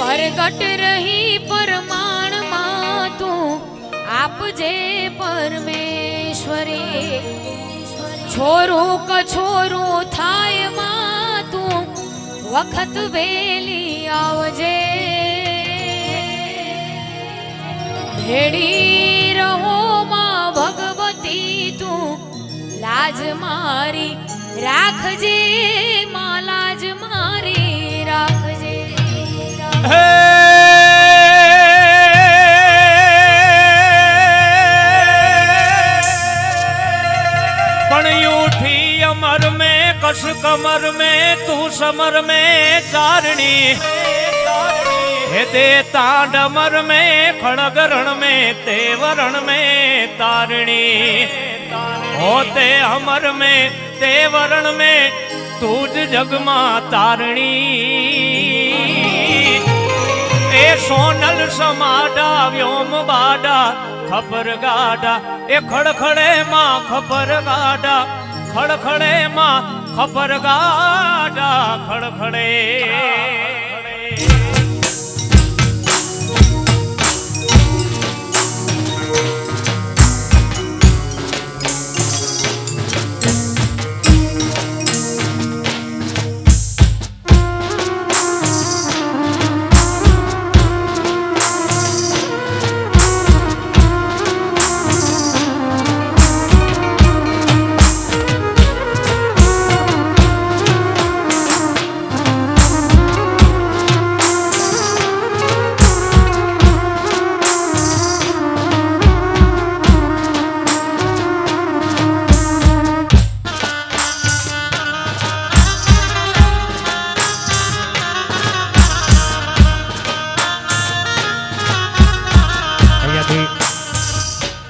પ્રગટ રહી પરમાણમાં તું આપજે પરમેશ્વરી છોરું કછોરું થાય માં તું વખત વેલી આવજે ભેડી રહો માં ભગવતી તું લાજ મારી રાખજે માં લાજ મારી રાખજે अमर में कस कमर में तू समर में चारणी हे दे तांडमर में खड़गरण में तेवरण में तारणी होते अमर में तेवरण में तूज जगमा तारणी ए सोनल समाडा व्योम बाडा खपर गाडा ए खड़खड़े मां खपर गाडा खड़खड़े मां खपर गाडा खड़खड़े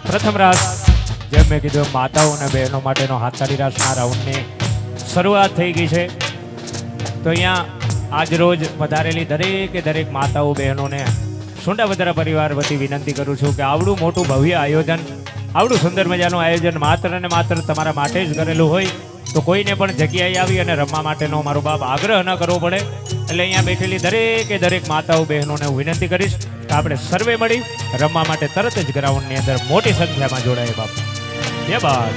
प्रथम रास जब मैं कीधु माताओं ने बहनों माटेनो हाथताली रासना राउंडनी शरूआत थई गई है। तो अहींया आज रोज पधारेली दरेके दरेक माताओं बहनों ने सुंडावदरा परिवार वती विनंती करूं छूं के आवडું મોટું ભવ્ય આયોજન आवडું સુંદર મજાનું આયોજન માત્ર ને માત્ર તમારા માટે જ કરેલું હોય તો કોઈને પણ જગ્યાએ આવી અને રમવા માટેનો મારો બાપ આગ્રહ ન કરવો પડે। એટલે અહીંયા બેઠેલી દરેકે દરેક માતાઓ બહેનોને હું વિનંતી કરીશ કે આપણે સર્વે મળી રમવા માટે તરત જ ગ્રાઉન્ડની અંદર મોટી સંખ્યામાં જોડાય બાપ। જય બાદ।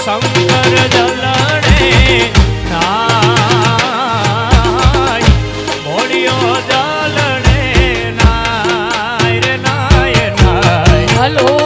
शंकर जलने नाय मोड़ियो जलने नाय रे नाय नाय। हलो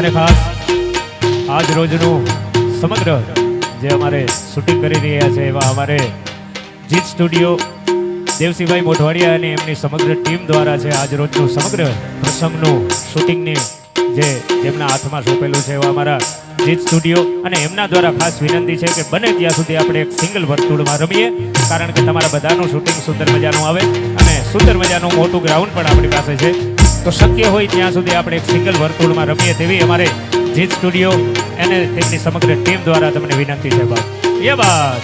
અને ખાસ આજ રોજનું સમગ્ર જે અમારે શૂટિંગ કરી રહ્યા છે એવા અમારે જીત સ્ટુડિયો દેવસિંહભાઈ મોઢવાડિયા અને એમની સમગ્ર ટીમ દ્વારા છે આજ રોજનું સમગ્ર પ્રસંગનું શૂટિંગની જેમના હાથમાં સોંપેલું છે એવા અમારા જીત સ્ટુડિયો અને એમના દ્વારા ખાસ વિનંતી છે કે બને ત્યાં સુધી આપણે એક સિંગલ વર્તુળમાં રમીએ, કારણ કે તમારા બધાનું શૂટિંગ સુંદર મજાનું આવે અને સુંદર મજાનું મોટું ગ્રાઉન્ડ પણ આપણી પાસે છે. તો શક્ય હોય ત્યાં સુધી આપણે એક સિંગલ વર્તુળમાં રમીએ તેવી અમારે જીત સ્ટુડિયો અને તેમની સમગ્ર ટીમ દ્વારા તમને વિનંતી છે. બાદ એ બાદ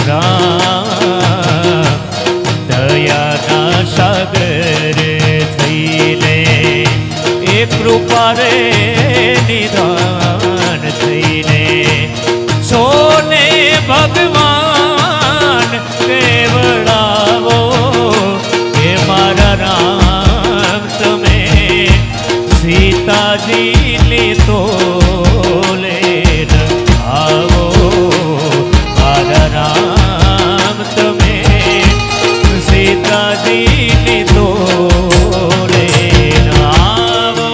રામ દયાના સાગર થઈને એ કૃપા રે નિધાન થઈને સોને ભગવાન કેવડાવો હે મારા રામ તમે સીતાજીની તોલે આવો મારા રામ તમે સીતાજીની તોલે આવો.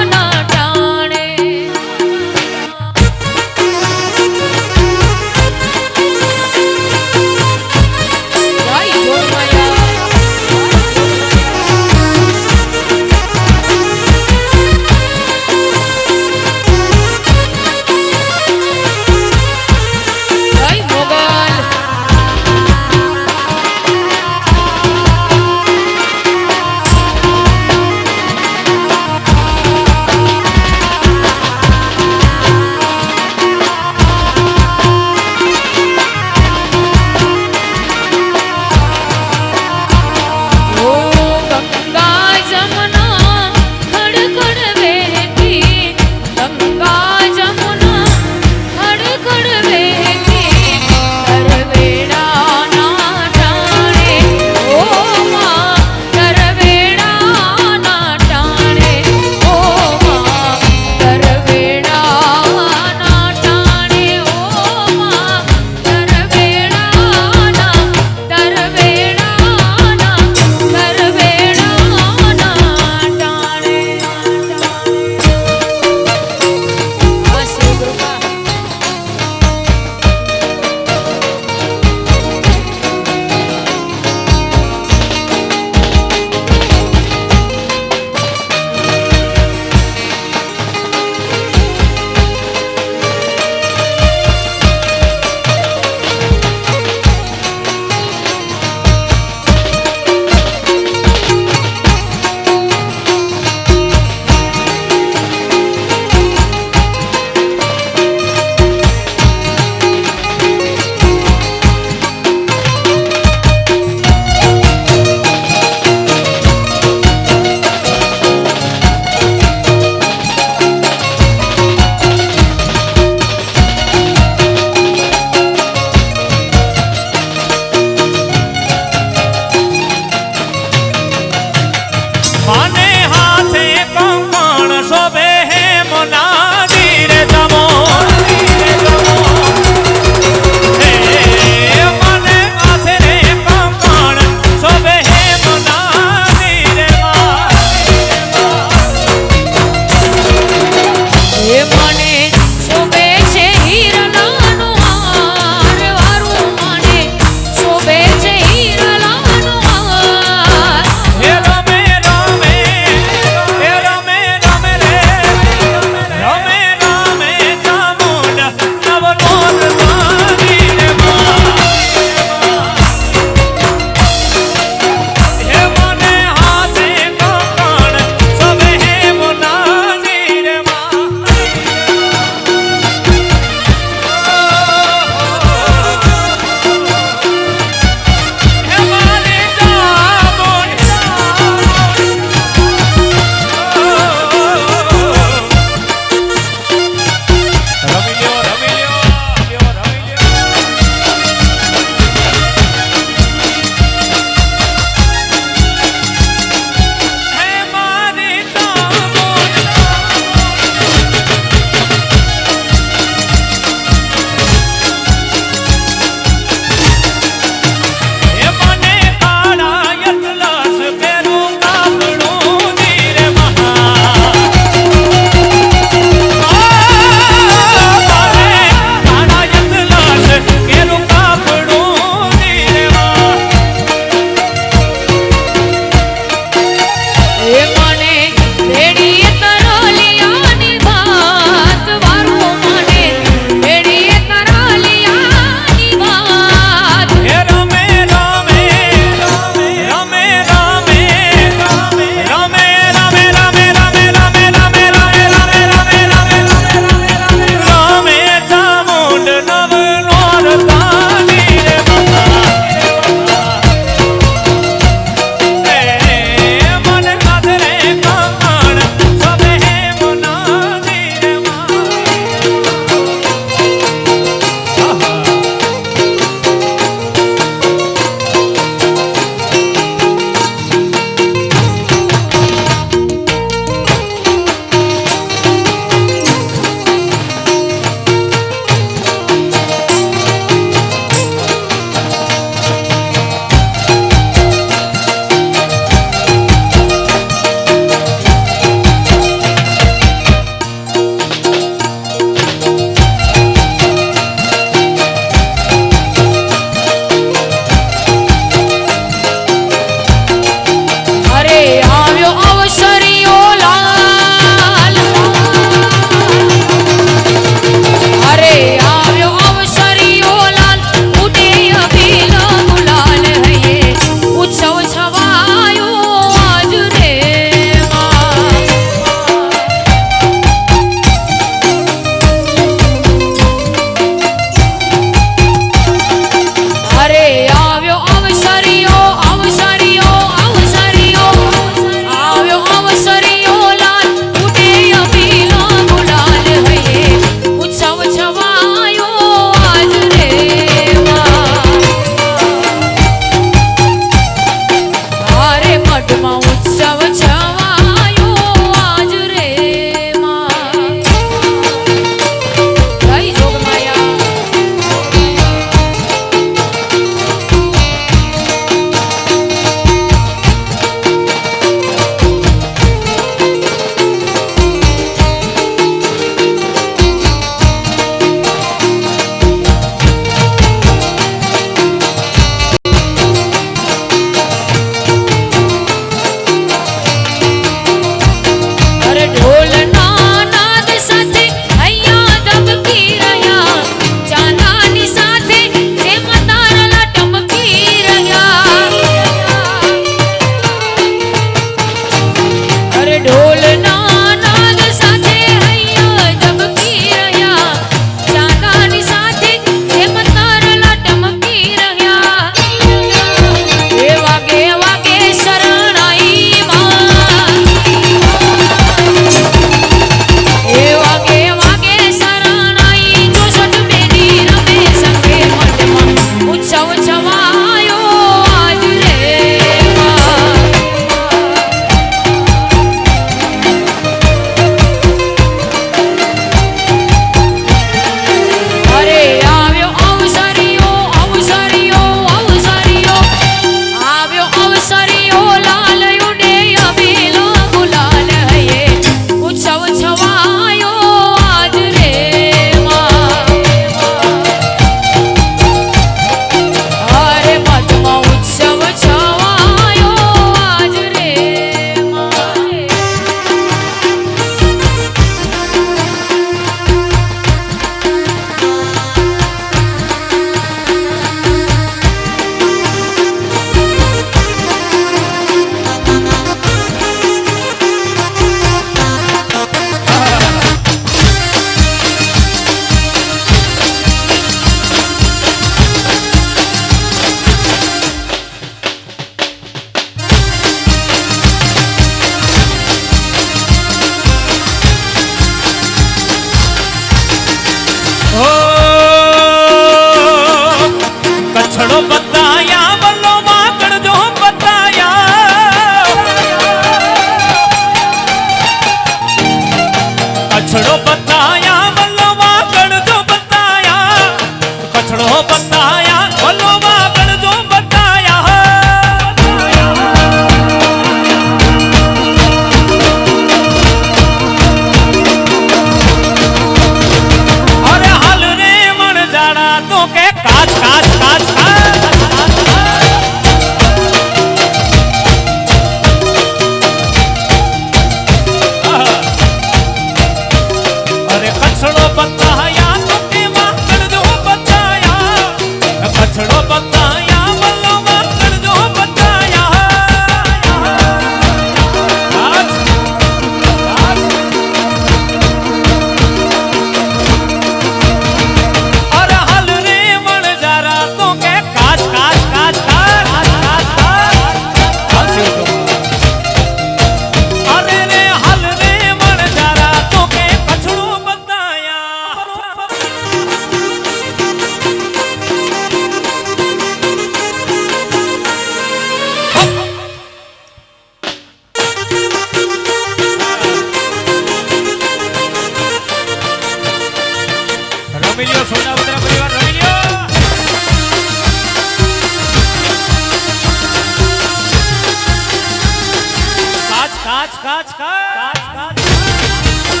કાચ કાચ કાચ કાચ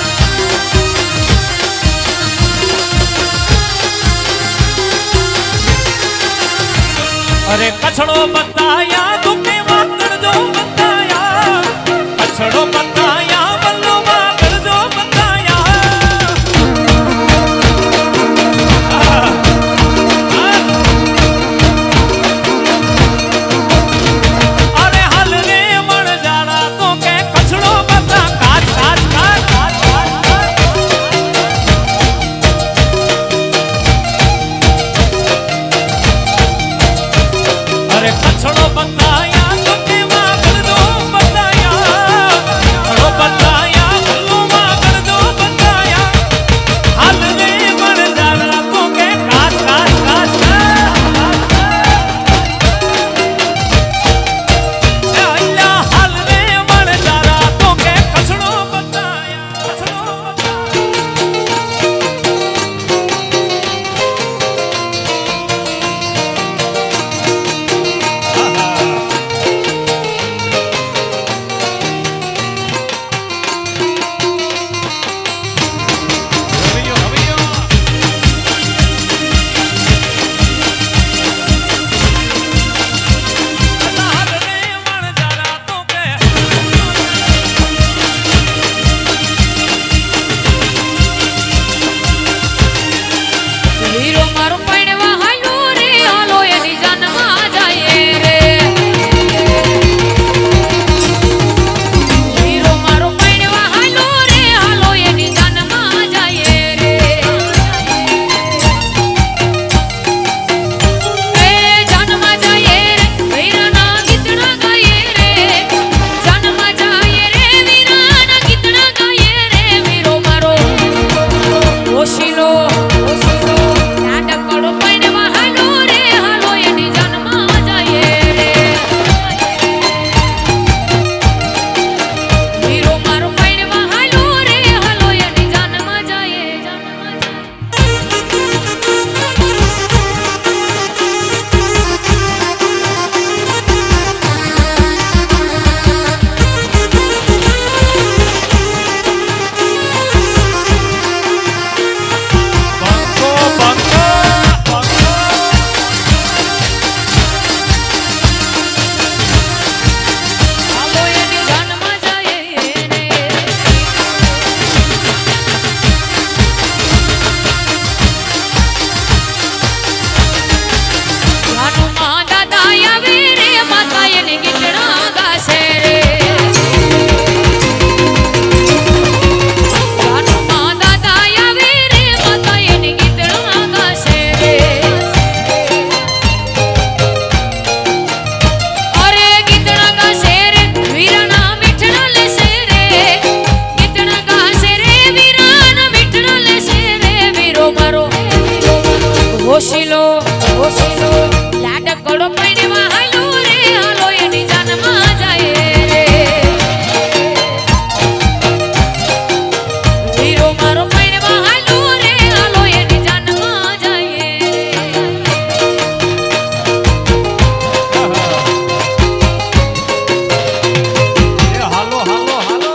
અરે કછડો બતાયા તું કેવા કરજો બતાયા કછડો બતાયા બલ્લો માં કરજો બતાયા અરે હાલ રે મણ જાડા તો કે કછડો બતા કાચ કાચ કાચ કાચ અરે કછડો બતાયા તો કેવા કરજો બતાયા કછડો બતાયા બલ્લો માં કરજો બતાયા હાલ રે મણ જાડા તો કે કાચ કાચ કાચ હાલ રે મણ જાડા તો કે કછડો બતાયા કછડો હીરો મારો પૈણવા હાલો રે હાલો એની જાનમાં જાય રે હીરો મારો પૈણવા હાલો રે હાલો એની જાનમાં જાય રે એ જાનમાં જાય રે વીરાના ગીતડા ગાય રે જાનમાં જાય રે વીરાના ગીતડા ગાય રે વીરો મારો ઓશીલો નાટકડો પૈણવા હાલો રે હાલો એની જાનમાં જાય રે વીરો મારો પૈણવા હાલો રે હાલો એની જાનમાં જાય બંકો બંકો બંકો હાલો એની જાનમાં જાય રે જાનુમાં દાદા આવે રે માતા એની ગીતડા ગાશે રે જાનુમાં દાદા આવે રે માતા એની ગીતડા ગાશે રે અરે ગીતડા ગાશે રે વીરાના મીઠડા લેશે રે ગીતડા ગાશે રે વીરાના મીઠડા લેશે રે વીરો મારો હોશીલો લાડકડો પૈણવા હાલો રે હાલો એની જાનમાં જાય રે વીરો મારો પૈણવા હાલો રે હાલો એની જાનમાં જાય રે એ હાલો હાલો હાલો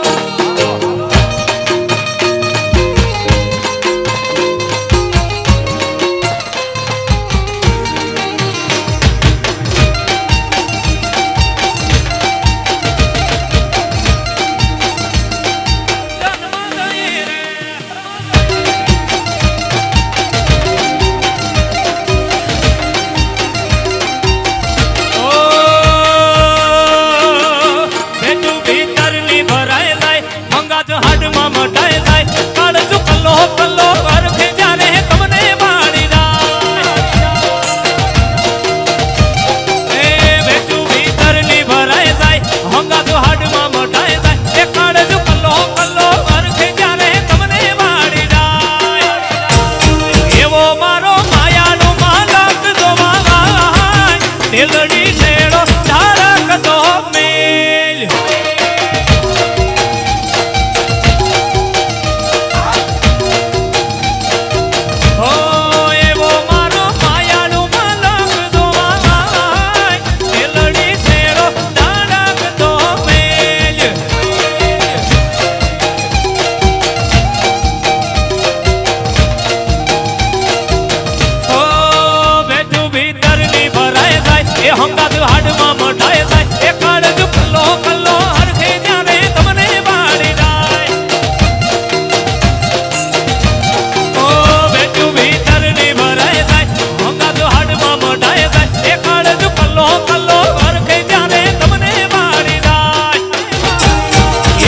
કાળજ હાડમાં મઢાય જાય એ કાળજ કલ્લો કલ્લો હરખે જ્યારે તમને બાળી જાય ઓ બેટું ભીતરની ભરાય જાય કાળજ હાડમાં મઢાય જાય એ કાળજ કલ્લો કલ્લો હરખે જ્યારે તમને બાળી જાય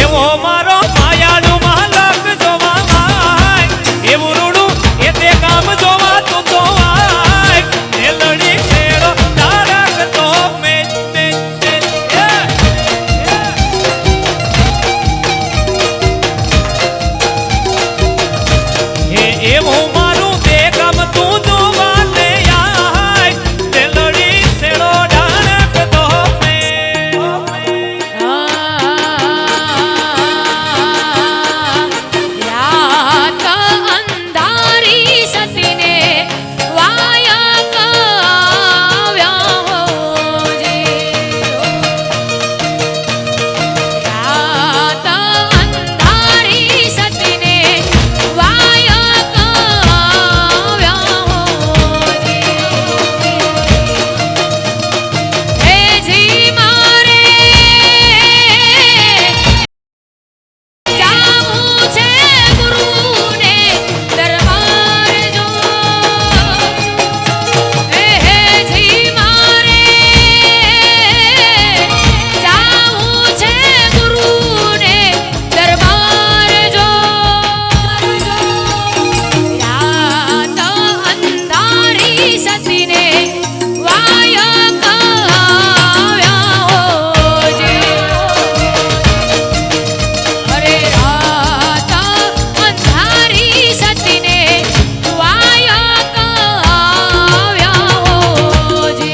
એવો મારો માયાળુ માલક જોવા આય એવું રૂડું એ તે ગામ જોવા તું તો આય એ લડી ખેડો તારક તો મેં એવું મારું તે ગામ તું જોવા લે આય તે લડી ખેડો તારક તો મેં યાત અંધારી સતીને વાયા કાવ્યા હોજે યાત અંધારી સતીને વાયા કાવ્યા હોજે હે જી મારે જાવું છે ગુરુને દરબાર જો હે જી મારે જાવું છે ગુરુને દરબાર જો યાત અંધારી સતીને વાયા કાવ્યા હોજે અરે રાત અંધારી સતીને વાયા કાવ્યા હોજે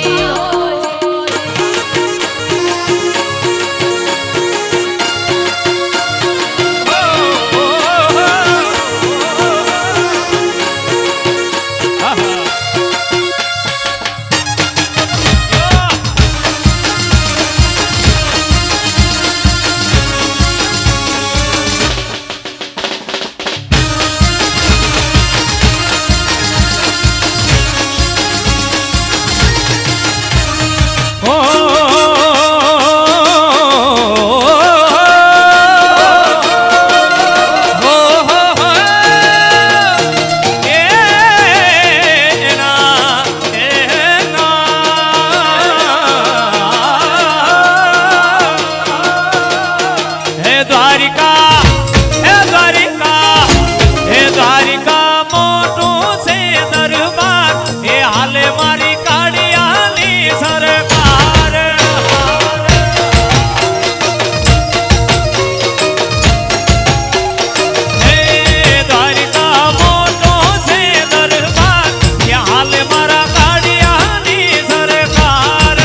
દ્વારિકા મોટું છે દરબાર એ હાલે મારી કાળિયાની સરકાર હે દ્વારિકા મોટો છે દરબાર એ હાલે મારા કાળિયાની સરકાર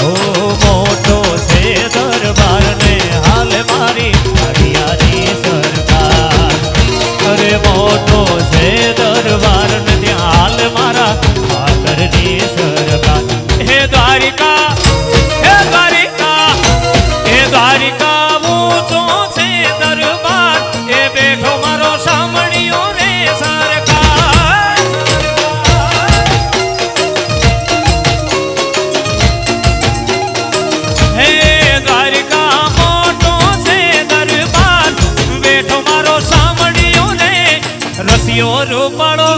ઓ મોટો છે દરબાર ને હાલ મારી હરિયાની સરકાર અરે મોટો છે દરબાર ને ત્યાં હાલ મારા ઠાકરની સરકાર હે દ્વારિકા હે દ્વારિકા હે દ્વારિકા ઊંચો છે દરબાર એ બેઠો મારો સાંભળ્યો રે સરકાર હે દ્વારિકા મોટો છે દરબાર બેઠો મારો સાંભળ્યો ને રસિયો રૂપાળો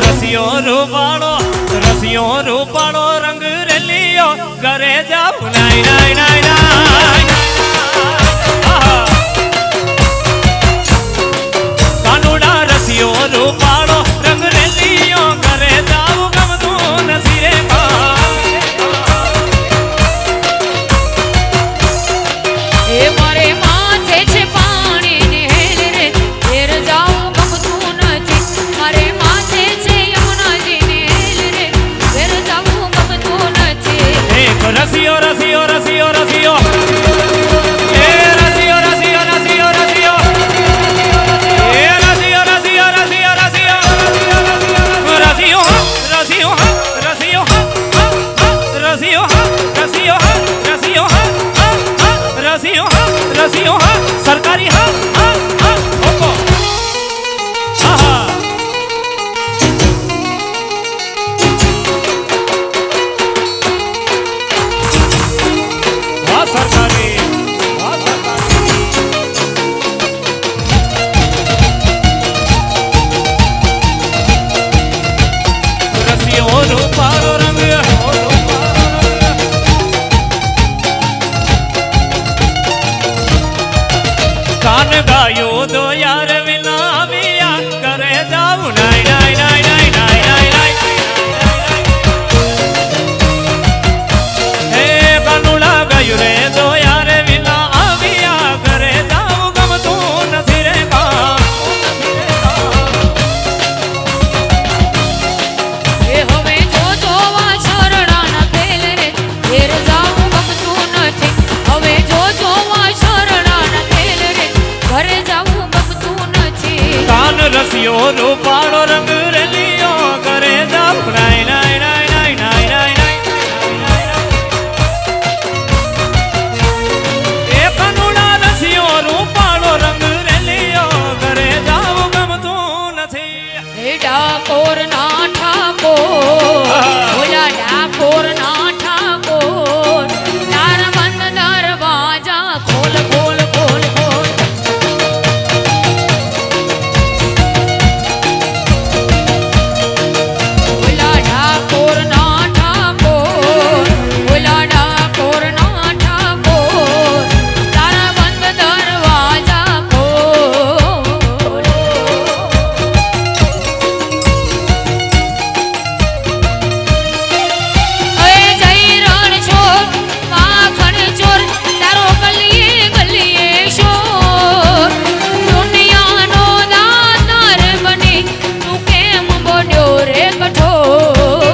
રસિયો રૂપાળો રસિયો રૂપાળો રંગ રેલિયો ઘરે જાઉં નાઈ નાઈ નાઈ નાઈ કાનુડા રસિયો રૂપાળો રંગ રેલિયો ઘરે જાઉં ગમતું નથી રે એ મારે માથે છે પાણીની હેલ રે ઘેર જાવું ગમતું નથી મારે માથે છે યમુનાજીની હેલ રે ઘેર જાવું ગમતું નથી એક રસિયો રસિયો રસિયો રસિયો નાય નાય નાય નાય નાય નાય હે કાનુડા ગયું રે તો યાર વિના આવ્યા ઘરે જાવ ગમતું નથી રે એ હવે જો જોવા શરણાના ખેલ રે ઘેર જાવું ગમતું નથી હવે જો જોવા શરણાના ખેલ રે ઘરે જાવું ગમતું નથી કાન રસિયો રૂપાળો રંગ રેલિયો ઘરે જાવ નાય નાય નાય નાય નાય નાય એ કાનુડા રસિયો રૂપાળો રંગ રેલિયો ઘરે જાવ ગમતું નથી હે ડાકોર ના ઠાકોર ઓલા ડાકોર ના ઠાકોર તાર બંધ દરવાજા ખોલ ખોલ ખોલ ખોલ ઓલા ડાકોર ના ઠાકોર ઓલા ડાકોર ના ઠાકોર તારા બંધ દરવાજા ખોલ અય જઈ રણ છોર માખણ ચોર તારો ગલીએ ગલીએ શોર દુનિયાનો દાતાર બની તું કેમ બન્યો રે કઠોર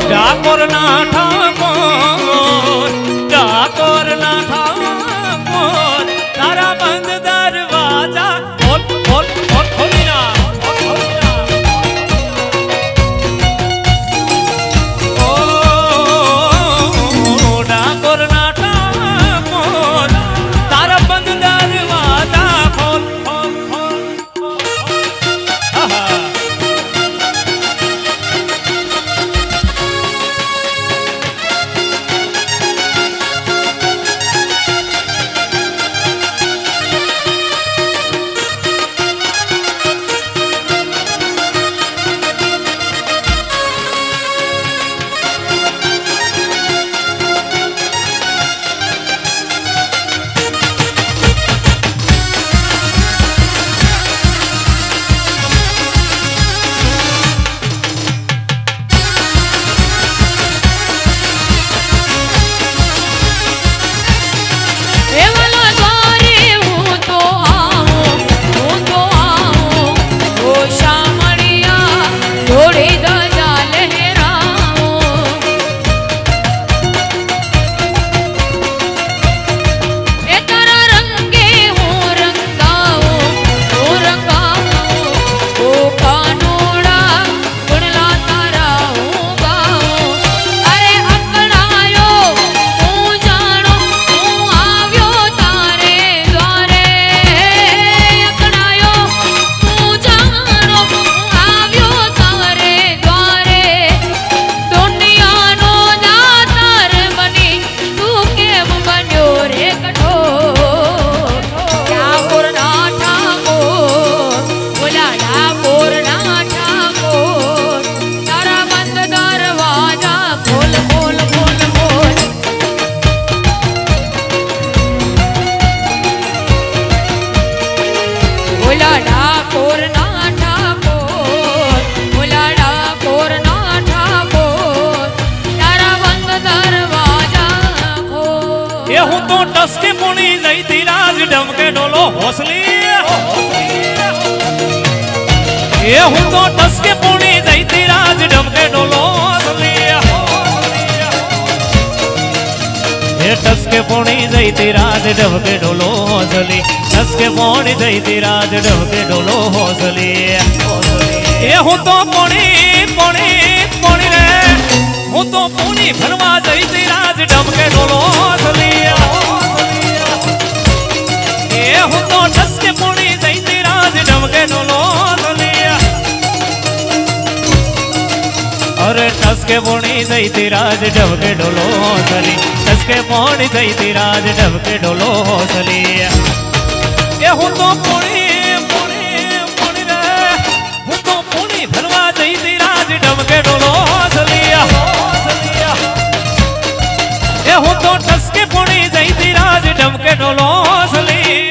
ડાકોર ના ઠાકોર ડાકોર ના ઠાકોર તારા બંધ દરવાજા ખોલ ખોલ ખોલ ખોલી ના ઓ ડાકોર ના ઠાકોર તારા બંધ દરવાજા ખોલ ખોલ ખોલ આહા એવાલો દ્વારે હું તો આવું ઓ શામળિયા થોડી ધજા લહેરાવું એ તારા રંગે હું રંગાવું ઓ કાનોડા ગુણલા તારા હું ગાઉં અરે અકળાયો હું જાણો હું આવ્યો તારે દ્વારે અકળાયો હું જાણો હું આવ્યો તારે દ્વારે દુનિયાનો દાતાર બની તું કેમ બન્યો રે કઠોર ડાકોર ના ઠાકોર ઓલા ડાકોર ના ઠાકોર તારા બંધ દરવાજા ખોલ ખોલ ખોલ ખોલ ઓલા ડાકોર ના ઠાકોર ઓલા ડાકોર ના ઠાકોર તારા બંધ દરવાજા ખોલ એ હું તો ટસકે પૂણી જઈતી રાજ ડમકે ડોલો હોસલી એ હું તો ટસકે પૂણી જઈતી રાજ ડમકે ડોલો હોસલી એ ટસકે પૂણી જઈતી રાજ ડમકે ડોલો હોસલી ટસકે પૂણી જઈતી રાજ ડમકે ડોલો હોસલી એ હું તો પૂણી પૂણી પૂણી રે હું તો પૂણી ભરવા જઈતી રાજ ડમકે ડોલો હોસલી એ હું તો ટસકે પૂણી જઈતી રાજ ડમકે ડોલો હોસલી અરે ટસકે પૂણી જઈતી રાજ ડમકે ડોલો હોસલી ટસકે પૂણી જઈતી રાજ ડમકે ડોલો હોસલી એ હું તો પૂણી પૂણી પૂણી રે હું તો પૂણી ભરવા જઈતી રાજ ડમકે ડોલો હોસલી એ હું તો ટસકે પૂણી જઈતી રાજ ડમકે ડોલો હોસલી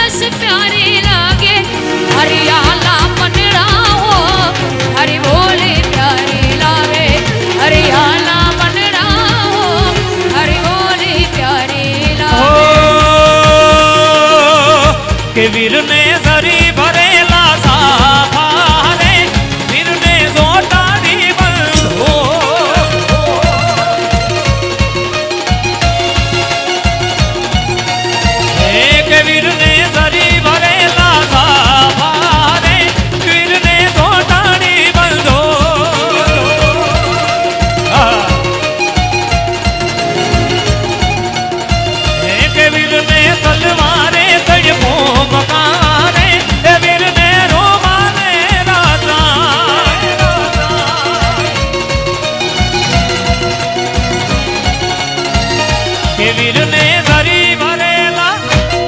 કે વીરને ધરી ભરેલા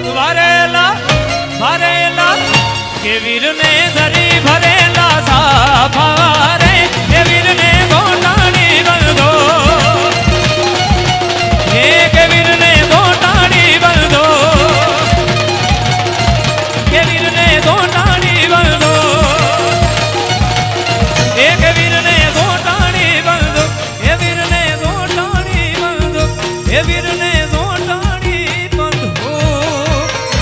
ભરેલા ભરેલા કે વીરને ધરી ભરેલા સાફા